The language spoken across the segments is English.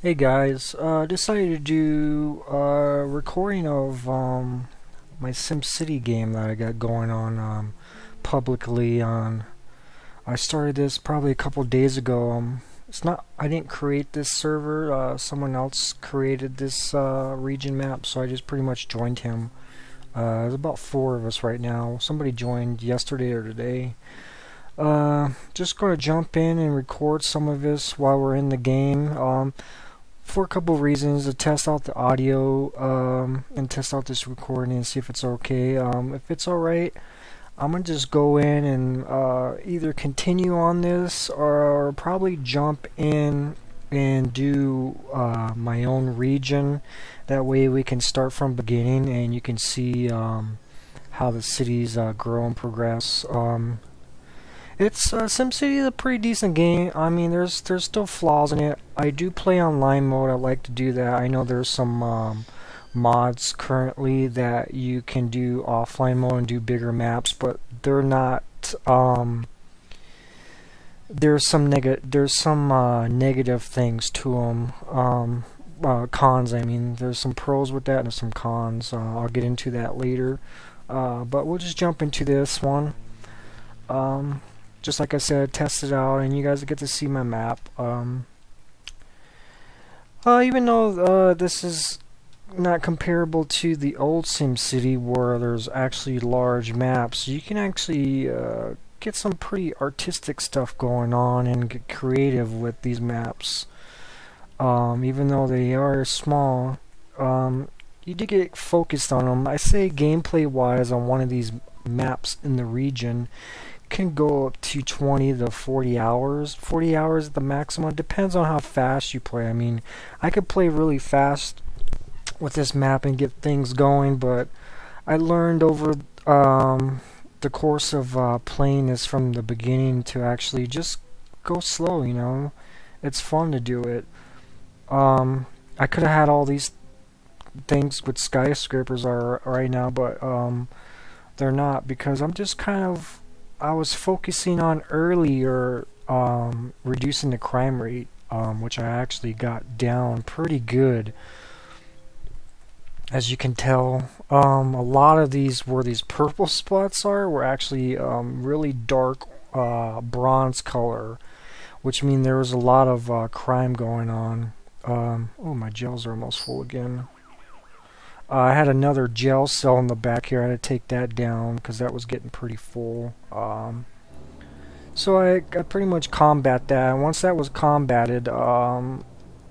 Hey guys, decided to do a recording of my SimCity game that I got going on publicly on. I started this probably a couple days ago. It's not. I didn't create this server. Someone else created this region map, so I just pretty much joined him. There's about 4 of us right now. Somebody joined yesterday or today. Just going to jump in and record some of this while we're in the game. For a couple of reasons, to test out the audio and test out this recording and see if it's okay. If it's alright, I'm going to just go in and either continue on this or probably jump in and do my own region. That way we can start from beginning and you can see how the cities grow and progress. SimCity is a pretty decent game. I mean, there's still flaws in it. I do play online mode. I like to do that. I know there's some mods currently that you can do offline mode and do bigger maps, but they're not. There's some negative things to them. Cons. I mean, there's some pros with that and some cons. I'll get into that later. But we'll just jump into this one. Just like I said, test it out, and you guys get to see my map. Even though this is not comparable to the old SimCity, where there's actually large maps, you can actually get some pretty artistic stuff going on and get creative with these maps. Even though they are small, you do get focused on them. I say gameplay-wise on one of these maps in the region can go up to 20 to 40 hours. 40 hours at the maximum. Depends on how fast you play. I mean, I could play really fast with this map and get things going, but I learned over the course of playing this from the beginning to actually just go slow, you know. It's fun to do it. I could have had all these things with skyscrapers are right now, but they're not, because I'm just kind of I was focusing on earlier reducing the crime rate, which I actually got down pretty good. As you can tell, a lot of these where these purple spots were actually really dark bronze color, which means there was a lot of crime going on. Oh, my gels are almost full again. I had another gel cell in the back here. I had to take that down because that was getting pretty full. So I pretty much combat that. And once that was combated, I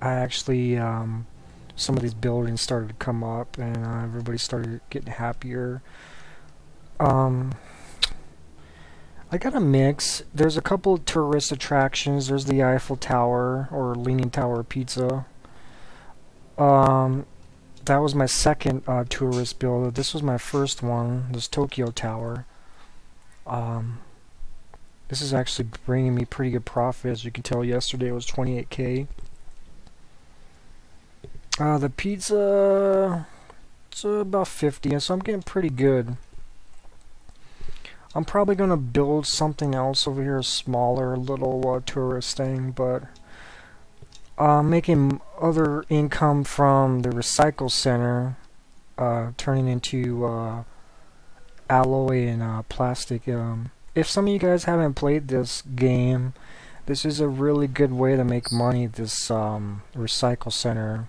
actually some of these buildings started to come up, and everybody started getting happier. I got a mix. There's a couple of tourist attractions. There's the Eiffel Tower, or Leaning Tower of Pizza. That was my second tourist build. This was my first one, this Tokyo Tower. This is actually bringing me pretty good profit. As you can tell, yesterday it was 28K. The pizza, it's about 50, so I'm getting pretty good. I'm probably going to build something else over here, a smaller little tourist thing, but making other income from the recycle center, turning into alloy and plastic. If some of you guys haven't played this game, this is a really good way to make money, this recycle center.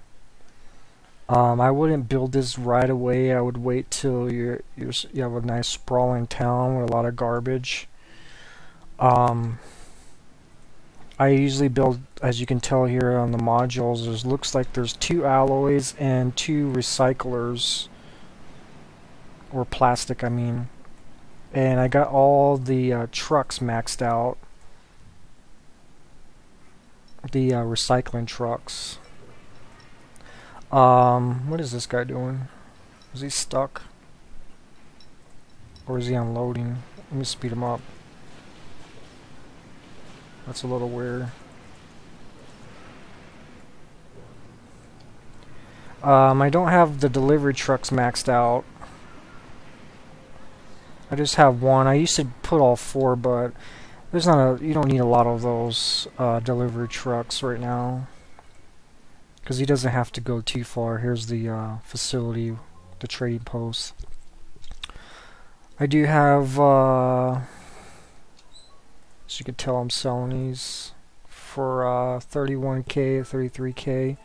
I wouldn't build this right away. I would wait till you have a nice sprawling town with a lot of garbage. I usually build, as you can tell here on the modules, looks like there's 2 alloys and 2 recyclers, or plastic, I mean. And I got all the trucks maxed out, the recycling trucks. What is this guy doing? Is he stuck? Or is he unloading? Let me speed him up. That's a little weird. I don't have the delivery trucks maxed out. I just have one. I used to put all 4, but there's not you don't need a lot of those delivery trucks right now. because he doesn't have to go too far. Here's the facility, the trading post. I do have, as you can tell, I'm selling these for 31K, 33K.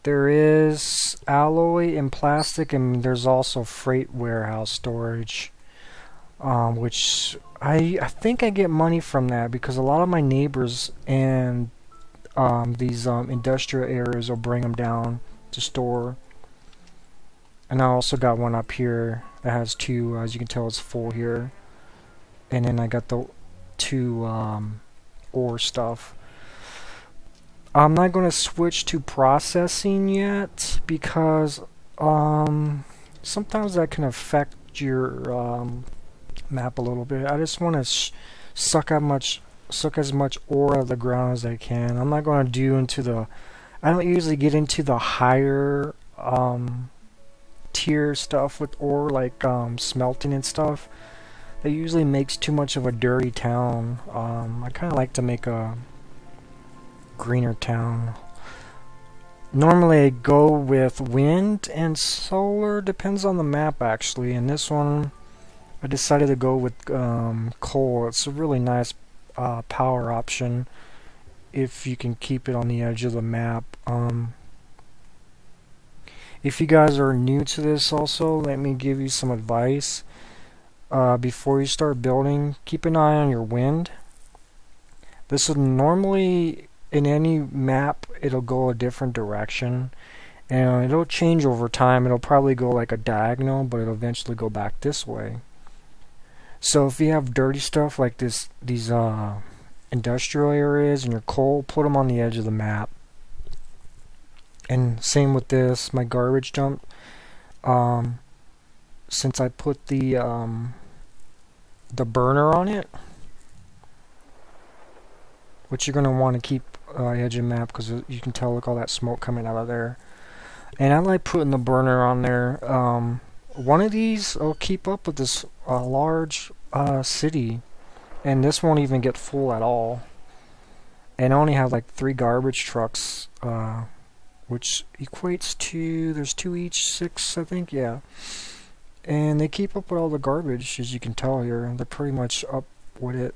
There is alloy and plastic, and there's also freight warehouse storage, which I think I get money from that because a lot of my neighbors and these industrial areas will bring them down to store. And I also got one up here that has two, as you can tell it's full here. And then I got the two ore stuff. I'm not going to switch to processing yet because sometimes that can affect your map a little bit. I just want to suck as much ore out of the ground as I can. I'm not going to do into the... I don't usually get into the higher tier stuff with ore, like smelting and stuff. That usually makes too much of a dirty town. I kind of like to make a greener town. Normally I go with wind and solar, depends on the map actually, and this one I decided to go with coal. It's a really nice power option if you can keep it on the edge of the map. If you guys are new to this also, let me give you some advice. Before you start building, keep an eye on your wind. This is normally, in any map, it'll go a different direction. And it'll change over time. It'll probably go like a diagonal, but it'll eventually go back this way. So if you have dirty stuff like these industrial areas and your coal, put them on the edge of the map. And same with this, my garbage dump. Since I put the burner on it, which you're gonna want to keep edge of map because you can tell, look, all that smoke coming out of there. And I like putting the burner on there. One of these will keep up with this large city, and this won't even get full at all. And I only have like 3 garbage trucks, which equates to, there's 2 each, 6 I think, yeah. And they keep up with all the garbage, as you can tell here. They're pretty much up with it.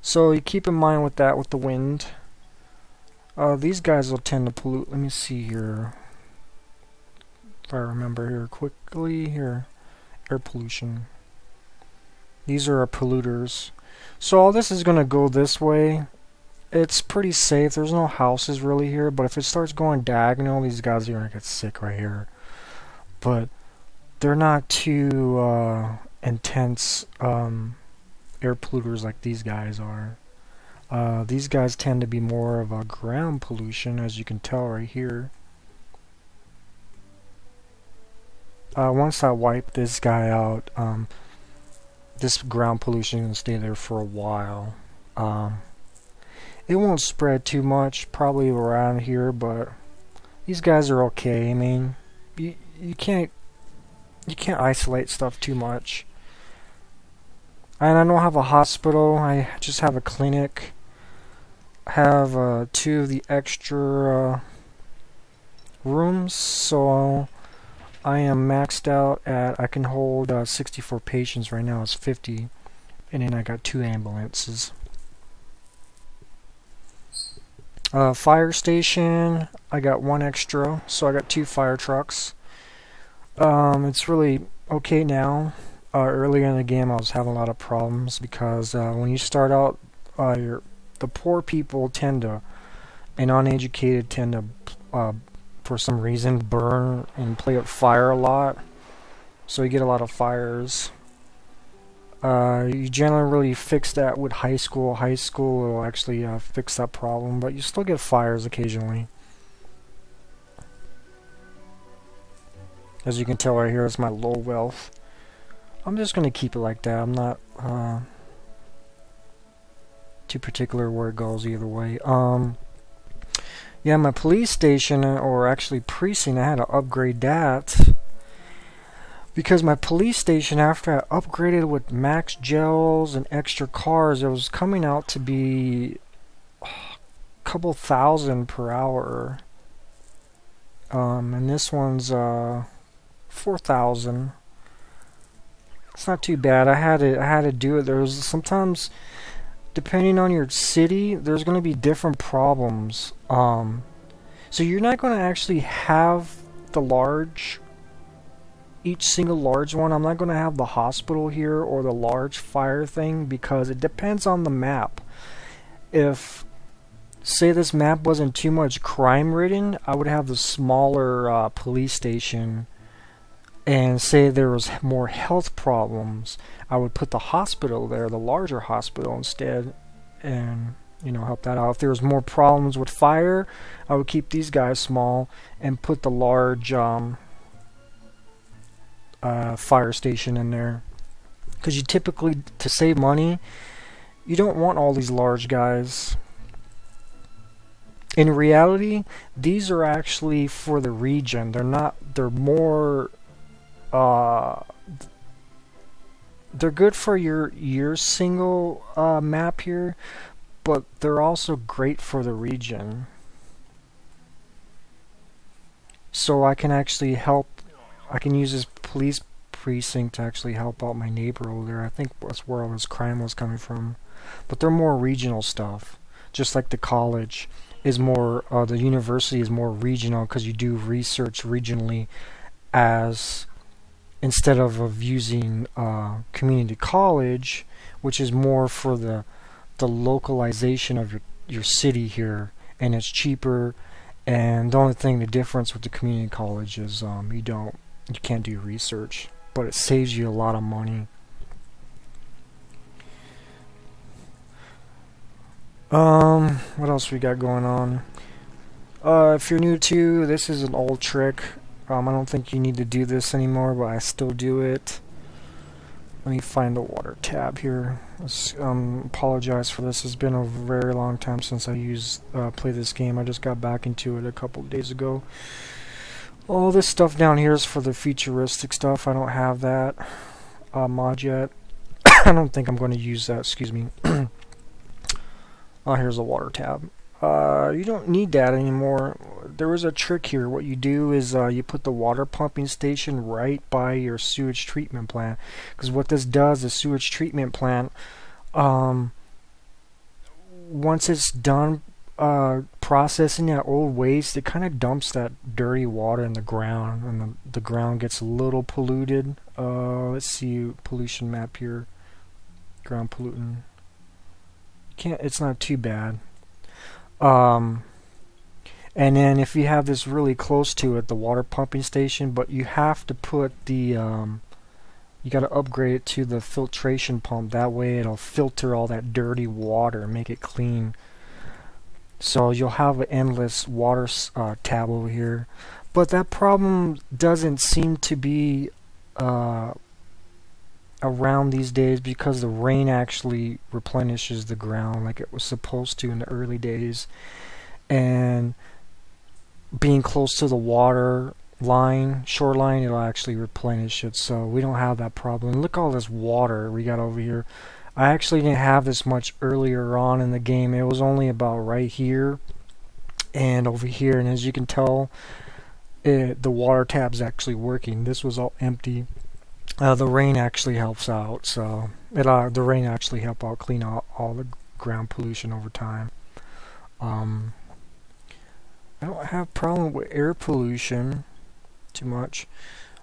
So you keep in mind with that, with the wind. These guys will tend to pollute. Let me see here. If I remember here quickly, here. Air pollution. These are our polluters. So all this is going to go this way. It's pretty safe. There's no houses really here, but if it starts going diagonal, these guys are going to get sick right here. But they're not too intense air polluters like these guys are. These guys tend to be more of a ground pollution, as you can tell right here. Once I wipe this guy out, this ground pollution is going to stay there for a while. It won't spread too much, probably around here, but these guys are okay. I mean, you can't isolate stuff too much. And I don't have a hospital, I just have a clinic. I have 2 of the extra rooms, so I am maxed out at, I can hold 64 patients right now, it's 50. And then I got 2 ambulances. Fire station, I got 1 extra, so I got 2 fire trucks. It's really okay now. Earlier in the game I was having a lot of problems because when you start out, the poor people tend to, and uneducated tend to, for some reason, burn and play with fire a lot. So you get a lot of fires. You generally fix that with high school. High school will actually fix that problem, but you still get fires occasionally. As you can tell right here, it's my low wealth. I'm just going to keep it like that. I'm not too particular where it goes either way. Yeah, my police station, or actually precinct, I had to upgrade that. Because my police station, after I upgraded with max gels and extra cars, it was coming out to be a couple thousand per hour. And this one's 4,000. It's not too bad. I had to do it. There was sometimes, depending on your city, there's going to be different problems. So you're not going to actually have each single large one. I'm not going to have the hospital here or the large fire thing because it depends on the map. If, say, this map wasn't too much crime ridden, I would have the smaller police station. And say there was more health problems, I would put the hospital there, the larger hospital instead, and help that out. If there was more problems with fire, I would keep these guys small and put the large fire station in there. Because you typically, to save money, you don't want all these large guys. In reality, these are actually for the region. They're more they're good for your single map here, but they're also great for the region. So I can actually I can use this police precinct to actually help out my neighbor over there. I think that's where all this crime was coming from. But they're more regional stuff. Just like the college is more, the university is more regional because you do research regionally instead of using community college, which is more for the localization of your city here, and it's cheaper. And the difference with the community college is you can't do research, but it saves you a lot of money. What else we got going on? If you're new to this, is an old trick. I don't think you need to do this anymore, but I still do it. Let me find the water tab here. Apologize for this. It's been a very long time since I played this game. I just got back into it a couple days ago. All this stuff down here is for the futuristic stuff. I don't have that mod yet. I don't think I'm going to use that. Excuse me. Oh, here's a water tab. You don't need that anymore. There was a trick here. What you do is you put the water pumping station right by your sewage treatment plant. Because what this does, the sewage treatment plant, once it's done processing that old waste, it kind of dumps that dirty water in the ground, and the ground gets a little polluted. Let's see, pollution map here. Ground pollutant. It's not too bad. And then if you have this really close to it, the water pumping station, but you have to put the you got to upgrade it to the filtration pump. That way it'll filter all that dirty water and make it clean. So you'll have an endless water tab over here, but that problem doesn't seem to be around these days because the rain actually replenishes the ground like it was supposed to in the early days. And being close to the water line, shoreline, it'll actually replenish it. So we don't have that problem. Look at all this water we got over here. I actually didn't have this much earlier on in the game. It was only about right here and over here. And as you can tell, the water tab's actually working. This was all empty. The rain actually helps out. So the rain actually helped out clean out all the ground pollution over time. I don't have a problem with air pollution too much.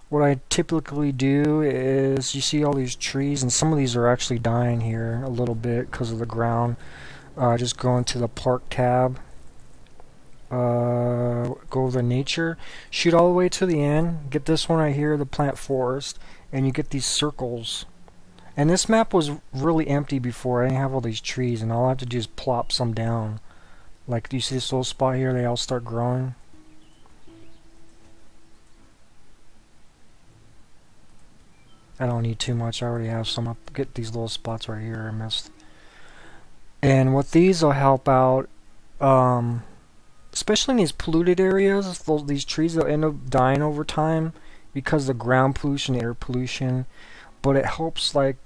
What I typically do is, you see all these trees, and some of these are actually dying here a little bit because of the ground. Just go into the park tab, go over nature, shoot all the way to the end, get this one right here, the plant forest, and you get these circles. And this map was really empty before. I didn't have all these trees, and all I have to do is plop some down. Like, do you see this little spot here? They all start growing. I don't need too much. I already have some. I'll get these little spots right here I missed. And what these will help out, especially in these polluted areas, these trees that end up dying over time, because the ground pollution, air pollution, but it helps like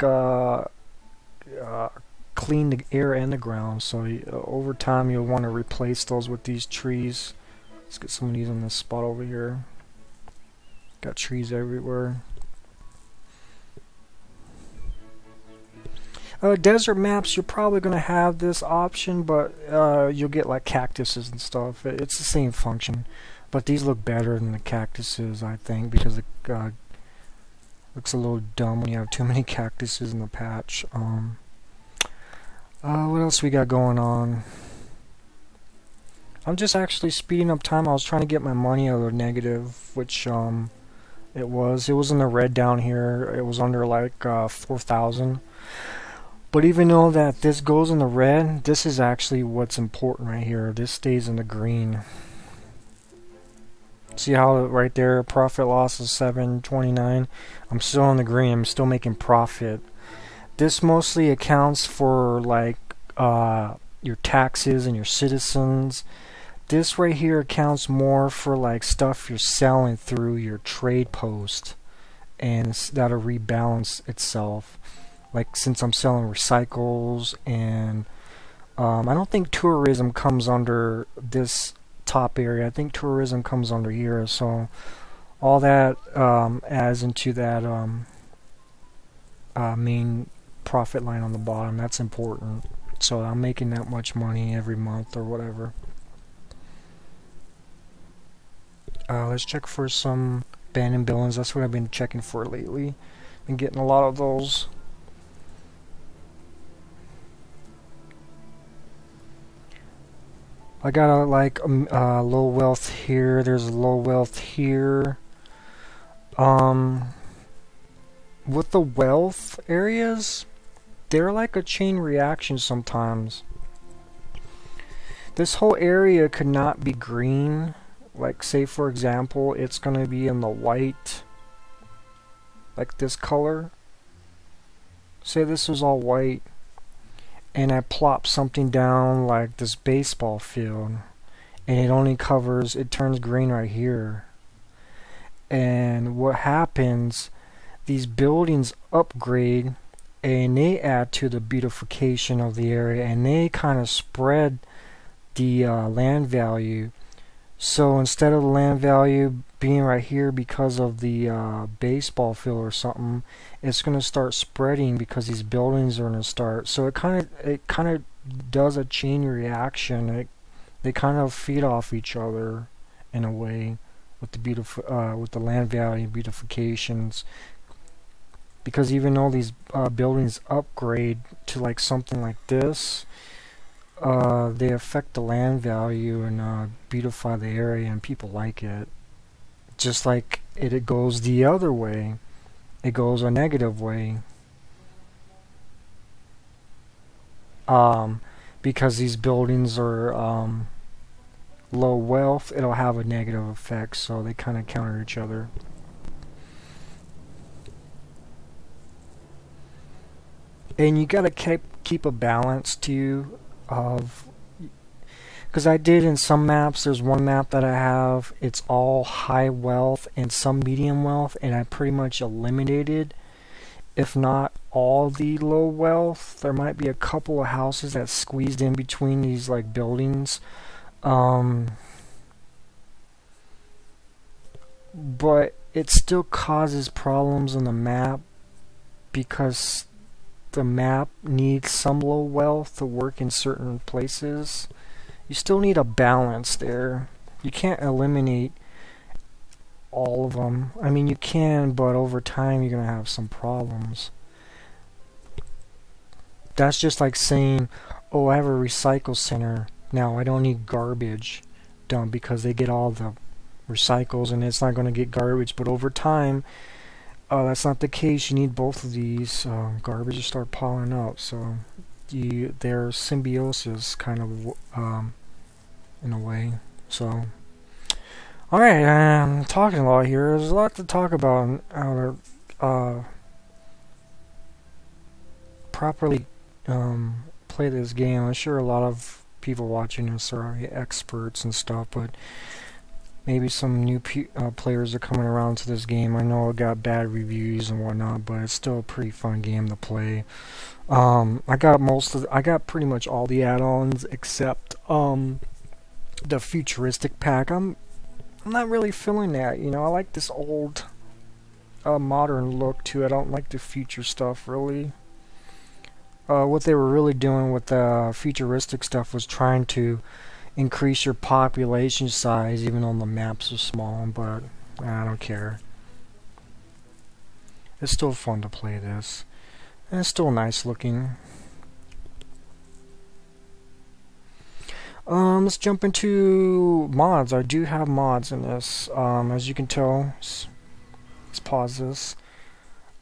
clean the air and the ground. So over time you'll want to replace those with these trees. Let's get some of these on this spot over here. Got trees everywhere. Desert maps, you're probably going to have this option, but you'll get like cactuses and stuff. It's the same function, but these look better than the cactuses, I think, because it looks a little dumb when you have too many cactuses in the patch. What else we got going on? I'm just actually speeding up time. I was trying to get my money out of the negative, which it was in the red down here. It was under like 4,000. But even though that this goes in the red, this is actually what's important right here. This stays in the green. See how right there, profit loss is 729. I'm still in the green. I'm still making profit. This mostly accounts for like your taxes and your citizens. This right here accounts more for like stuff you're selling through your trade post, and that'll rebalance itself. Like since I'm selling recycles, and I don't think tourism comes under this top area. I think tourism comes under here. So all that adds into that main profit line on the bottom. That's important. So I'm making that much money every month or whatever. Let's check for some abandoned buildings. That's what I've been checking for lately. Been getting a lot of those. I got a low wealth here. There's low wealth here. With the wealth areas, they're like a chain reaction sometimes. This whole area could not be green. Like say for example, it's gonna be in the white, like this color. Say this was all white, and I plop something down like this baseball field, and it only covers, it turns green right here. And what happens, these buildings upgrade and they add to the beautification of the area, and they kind of spread the land value. So instead of the land value being right here because of the baseball field or something, it's going to start spreading because these buildings are going to start. So it kind of does a chain reaction. They kind of feed off each other in a way with the with the land value beautifications. Because even though these buildings upgrade to like something like this, they affect the land value and beautify the area, and people like it. Just like it goes the other way. It goes a negative way. Because these buildings are low wealth, it'll have a negative effect, so they kind of counter each other. And you gotta keep a balance too of, because I did in some maps, there's one map that I have, it's all high wealth and some medium wealth, and I pretty much eliminated, if not all, the low wealth. There might be a couple of houses that squeezed in between these like buildings, but it still causes problems on the map because the map needs some low wealth to work in certain places. You still need a balance there. You can't eliminate all of them. I mean, you can, but over time you're gonna have some problems. That's just like saying, oh, I have a recycle center, now I don't need garbage dumped, because they get all the recycles and it's not going to get garbage. But over time, that's not the case. You need both of these. Garbage will start piling up, so they're symbiosis kind of in a way. So alright, I'm talking a lot here. There's a lot to talk about on how to properly play this game. I'm sure a lot of people watching this are already experts and stuff, but maybe some new players are coming around to this game. I know it got bad reviews and whatnot, but it's still a pretty fun game to play. I got pretty much all the add-ons except the futuristic pack. I'm not really feeling that. You know, I like this old, modern look to it. I don't like the future stuff really. What they were really doing with the futuristic stuff was trying to increase your population size, even though the maps are small. But I don't care. It's still fun to play this, and it's still nice looking. Let's jump into mods. I do have mods in this. As you can tell, let's pause this.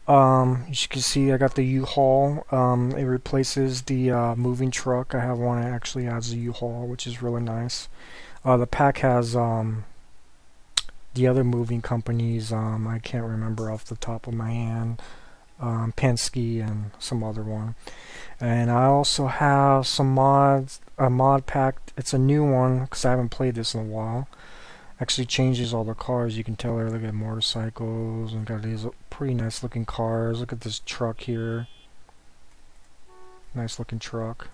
As you can see, I got the U-Haul. It replaces the moving truck. I have one that actually has a U-Haul, which is really nice. The pack has the other moving companies. I can't remember off the top of my hand. Penske and some other one. And I also have some mods, a mod pack. It's a new one because I haven't played this in a while. Actually changes all the cars. You can tell there. Look at motorcycles and got these pretty nice looking cars. Look at this truck here. Nice looking truck.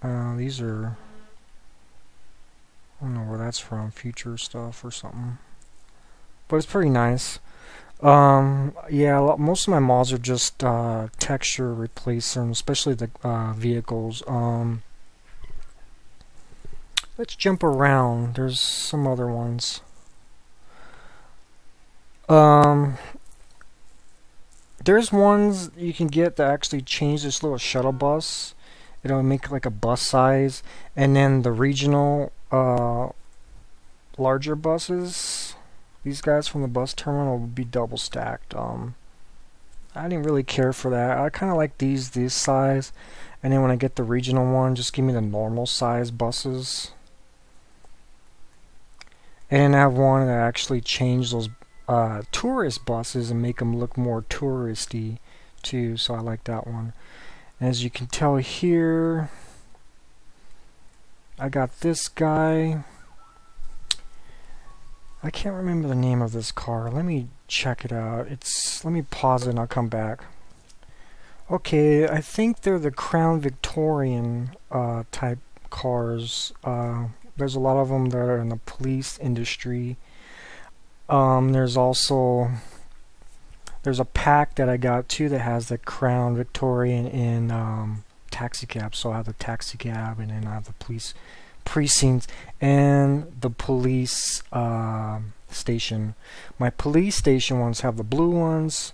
These are, I don't know where that's from. Future stuff or something. But it's pretty nice. Yeah, most of my mods are just texture replacement, especially the vehicles. Let's jump around. There's some other ones. There's ones you can get that actually change this little shuttle bus. It'll make like a bus size, and then the regional larger buses. These guys from the bus terminal will be double stacked. I didn't really care for that. I kind of like these size, and then when I get the regional one, just give me the normal size buses. And then I have one that actually change those tourist buses and make them look more touristy too. So I like that one. As you can tell here, I got this guy. I can't remember the name of this car. Let me check it out. Let me pause it and I'll come back. Okay, I think they're the Crown Victorian type cars. There's a lot of them that are in the police industry. There's a pack that I got too that has the Crown Victorian in taxi cab. So I have the taxi cab, and then I have the police precincts and the police station. My police station ones have the blue ones,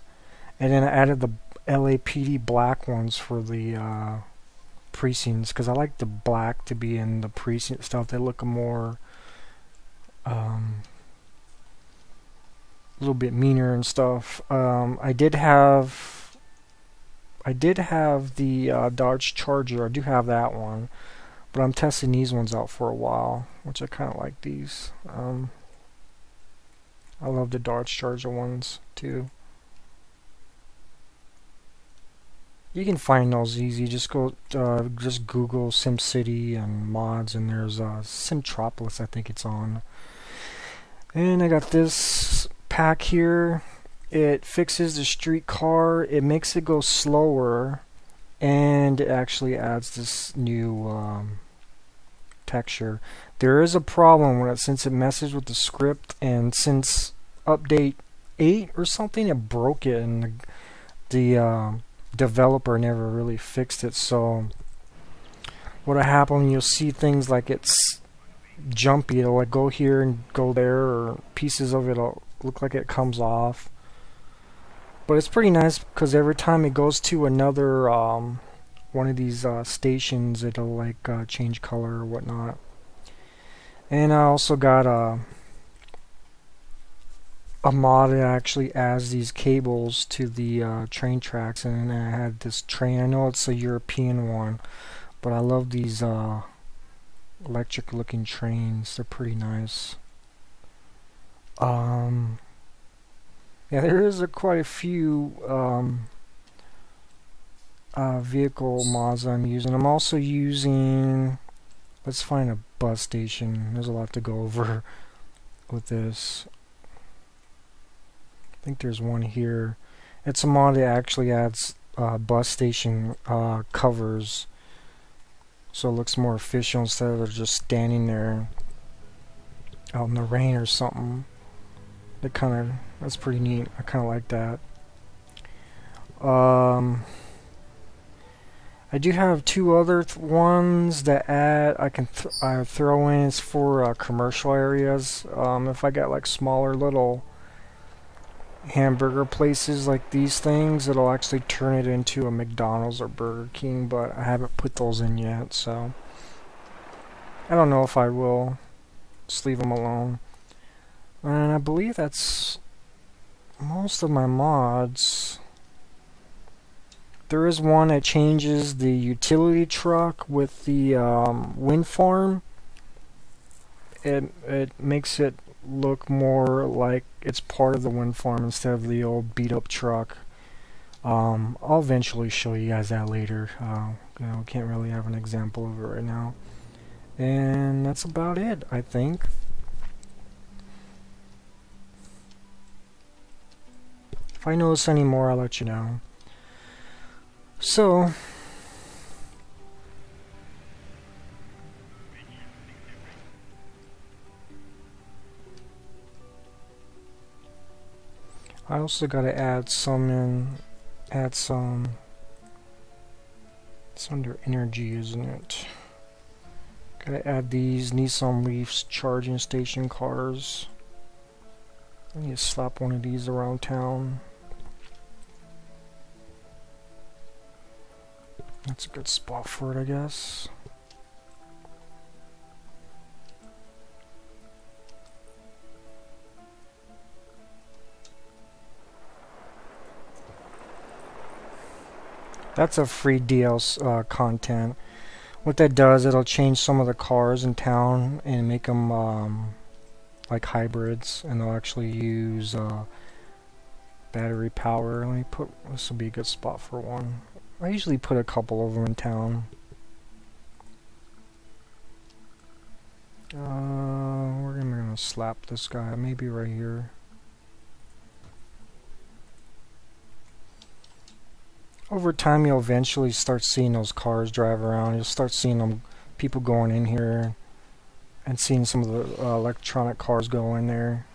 and then I added the LAPD black ones for the precincts because I like the black to be in the precinct stuff. They look more a little bit meaner and stuff. I did have the Dodge Charger. I do have that one. But I'm testing these ones out for a while, which I kind of like these. I love the Dodge Charger ones too. You can find those easy. Just go, just Google SimCity and mods, and there's Simtropolis. I think it's on. And I got this pack here. It fixes the street car. It makes it go slower, and it actually adds this new texture. There is a problem with it since it messes with the script, and since update 8 or something, it broke it, and the developer never really fixed it. So what'll happen, you'll see things like it's jumpy. It'll like go here and go there, or pieces of it'll look like it comes off. But it's pretty nice because every time it goes to another one of these stations, it'll like change color or whatnot. And I also got a mod that actually adds these cables to the train tracks, and I had this train. I know it's a European one, but I love these electric looking trains. They're pretty nice. Yeah, there is quite a few vehicle mods I'm using. I'm also using, let's find a bus station. There's a lot to go over with this. I think there's one here. It's a mod that actually adds bus station covers, so it looks more official instead of just standing there out in the rain or something. That's pretty neat. I kind of like that. I do have two other ones that I can throw in for commercial areas. If I got like smaller little hamburger places like these things, it'll actually turn it into a McDonald's or Burger King, but I haven't put those in yet, so I don't know if I will. Just leave them alone. And I believe that's most of my mods. There is one that changes the utility truck with the wind farm. It makes it look more like it's part of the wind farm instead of the old beat up truck. I'll eventually show you guys that later. Can't really have an example of it right now. And that's about it, I think. If I notice any more, I'll let you know. So, I also gotta add some in, it's under energy, isn't it? Gotta add these Nissan Leafs charging station cars. I need to slap one of these around town. That's a good spot for it, I guess. That's a free DLC content. What that does, it'll change some of the cars in town and make them like hybrids, and they'll actually use battery power. Let me put, this will be a good spot for one. I usually put a couple of them in town. Where am I gonna slap this guy? Maybe right here. Over time, you'll eventually start seeing those cars drive around. You'll start seeing people going in here, and seeing some of the electronic cars go in there.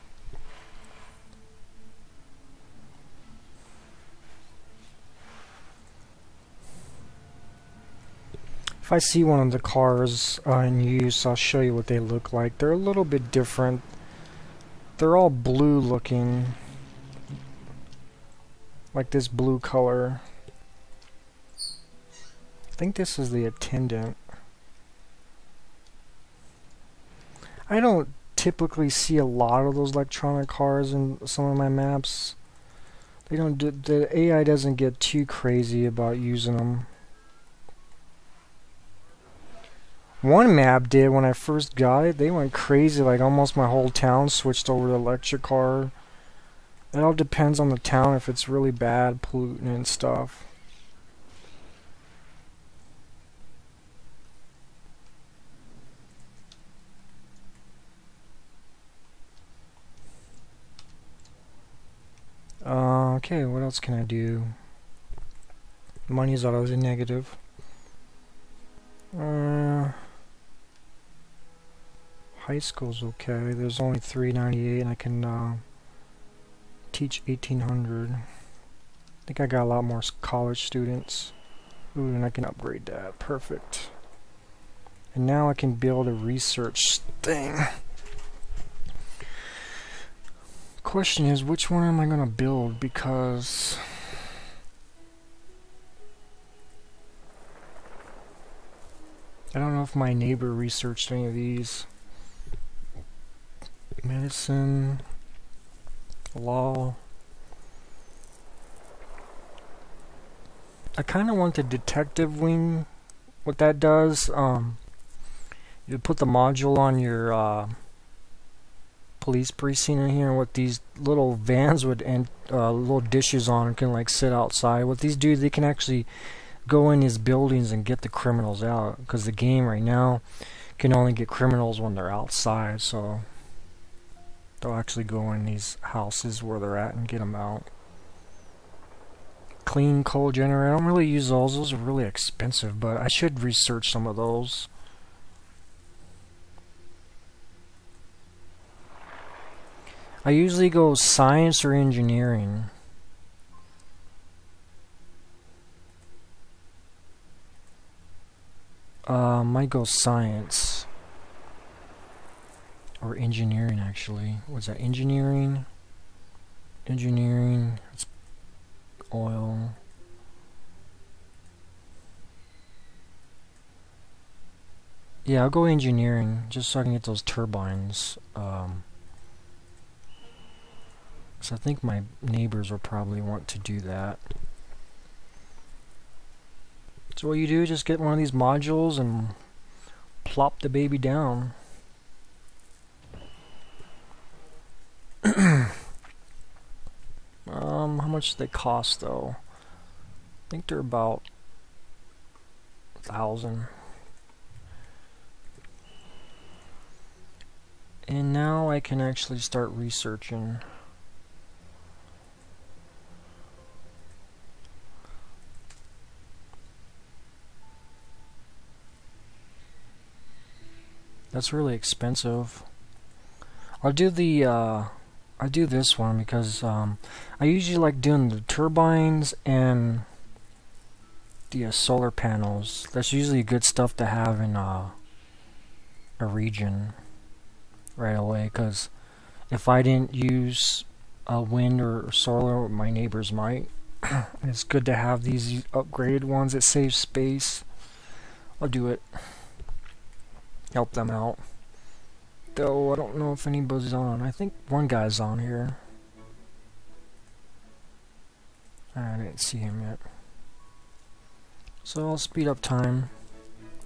If I see one of the cars in use, I'll show you what they look like. They're a little bit different. They're all blue looking, like this blue color. I think this is the attendant. I don't typically see a lot of those electronic cars in some of my maps. They don't. The AI doesn't get too crazy about using them. One map did when I first got it. They went crazy, like almost my whole town switched over to electric car. It all depends on the town, if it's really bad, polluting and stuff. Okay, what else can I do? Money's always a negative. High school's okay. There's only 398, and I can teach 1800. I think I got a lot more college students. Ooh, and I can upgrade that. Perfect. And now I can build a research thing. Question is, which one am I gonna build? Because I don't know if my neighbor researched any of these. Medicine, law. I kind of want the detective wing. What that does, you put the module on your police precinct in here, and what these little vans would and little dishes on can like sit outside. What these do, they can actually go in these buildings and get the criminals out, because the game right now can only get criminals when they're outside, so they'll actually go in these houses where they're at and get them out. Clean coal generator. I don't really use those. Those are really expensive, but I should research some of those. I usually go science or engineering. Might go science. Or engineering, actually. What's that? Engineering. Engineering. It's oil. Yeah, I'll go engineering, just so I can get those turbines. So I think my neighbors will probably want to do that. So what you do, just get one of these modules and plop the baby down. How much do they cost though? I think they're about 1,000. And now I can actually start researching. That's really expensive. I'll do the I do this one because I usually like doing the turbines and the solar panels. That's usually good stuff to have in a region right away, because if I didn't use wind or solar, my neighbors might. It's good to have these upgraded ones that save space. I'll do it. Help them out. Though I don't know if anybody's on. I think one guy's on here. I didn't see him yet. So I'll speed up time.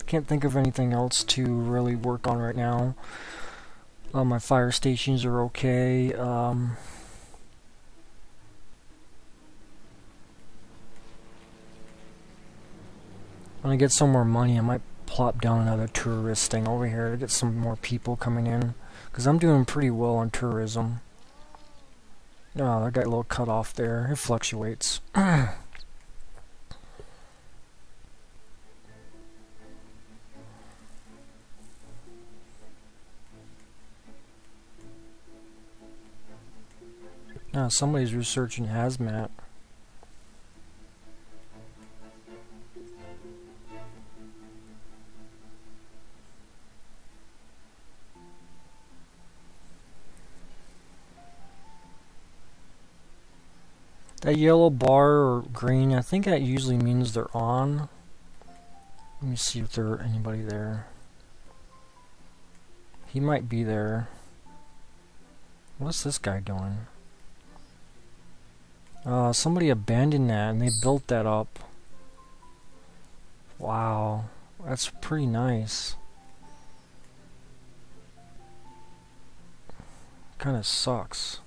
Can't think of anything else to really work on right now. My fire stations are okay. When I get some more money, I might plop down another tourist thing over here to get some more people coming in, because I'm doing pretty well on tourism. Oh, that got a little cut off there. It fluctuates. Now somebody's researching hazmat. That yellow bar or green, I think that usually means they're on. Let me see if there's anybody there. He might be there. What's this guy doing? Somebody abandoned that and they built that up. Wow, that's pretty nice. Kinda sucks.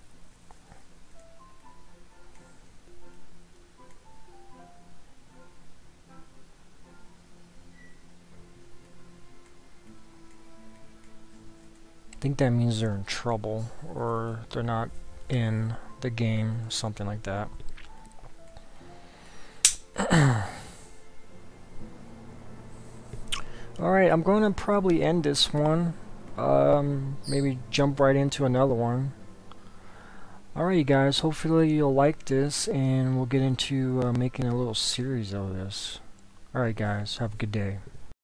I think that means they're in trouble, or they're not in the game, something like that. Alright, I'm going to probably end this one. Maybe jump right into another one. Alright, you guys, hopefully you'll like this, and we'll get into making a little series of this. Alright, guys, have a good day.